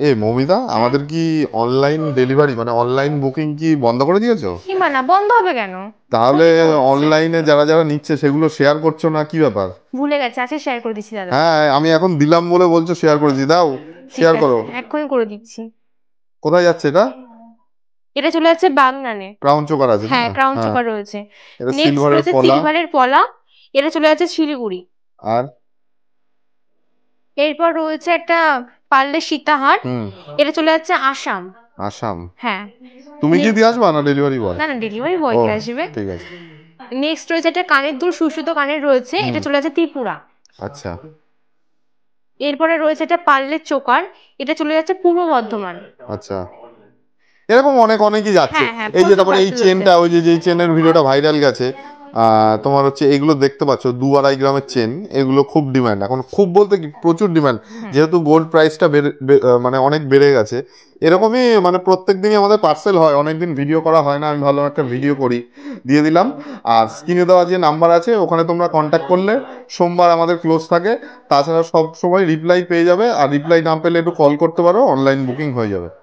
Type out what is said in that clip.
এ মৌমিতা, আমাদের কি online delivery মানে অনলাইন বুকিং কি বন্ধ করে দিয়েছো? সীমানা বন্ধ হবে কেন? তাহলে হচ্ছে তো হচ্ছে। অনলাইনে যারা যারা নিচ্ছে সেগুলো শেয়ার করছো না, কি ব্যাপার? ভুলে গেছে, আছে শেয়ার করে দিচ্ছি দাদা। হ্যাঁ, আমি এখন দিলাম বলে বলছো শেয়ার করেছি, দাও ঠিক শেয়ার করো। আছে, এক্ষুনি করে দিচ্ছি। কোথায় যাচ্ছে এটা? এটা চলে যাচ্ছে বাগনানে। ক্রাউন চোকার আছে না? হ্যাঁ, ক্রাউন হ্যাঁ। চকার রয়েছে। এটা নেক্সট সিলভারের রয়েছে পলা। সিলভারের পলা। এটা চলে যাচ্ছে শিলিগুড়ি। আর এরপর রয়েছে একটা পার্লে সীতাহার। হুম। এটা চলে যাচ্ছে আসাম। আসাম। হ্যাঁ। তুমি কি নে- দিয়ে আসবা না ডেলিভারি বয়? না না, ডেলিভারি বয় ও, কে আসবে। ঠিক আছে। নেক্সট রয়েছে একটা কানের দুল, সুসুত কানের রয়েছে, হুম। এটা চলে যাচ্ছে ত্রিপুরা। আচ্ছা। এরপরে রয়েছে একটা পার্লের চোকার। এটা চলে যাচ্ছে পূর্ব বর্ধমান। আচ্ছা, এরকম অনেক অনেকই যাচ্ছে। হ্যাঁ হ্যাঁ, এই যে প্রচুর তারপরে এই পার্সেল যাচ্ছে। চেনটা, ওই যে যেই চেনের ভিডিওটা ভাইরাল গেছে, তোমার হচ্ছে এগুলো দেখতে পাচ্ছ 2-2.5 গ্রামের চেন, এগুলো খুব ডিমান্ড এখন, খুব বলতে কি প্রচুর ডিমান্ড। হুম। যেহেতু গোল্ড প্রাইসটা মানে অনেক বেড়ে গেছে। এরকমই মানে প্রত্যেক দিনই আমাদের পার্সেল হয়, অনেকদিন ভিডিও করা হয় না, আমি ভালো একটা ভিডিও করি, দিয়ে দিলাম। আর স্ক্রিনে দেওয়া যে নাম্বার আছে ওখানে তোমরা কন্ট্যাক্ট করলে, সোমবার আমাদের ক্লোজ থাকে, তাছাড়া সব সময় রিপ্লাই পেয়ে যাবে, আর রিপ্লাই না পেলে একটু কল করতে পারো, অনলাইন বুকিং হয়ে যাবে।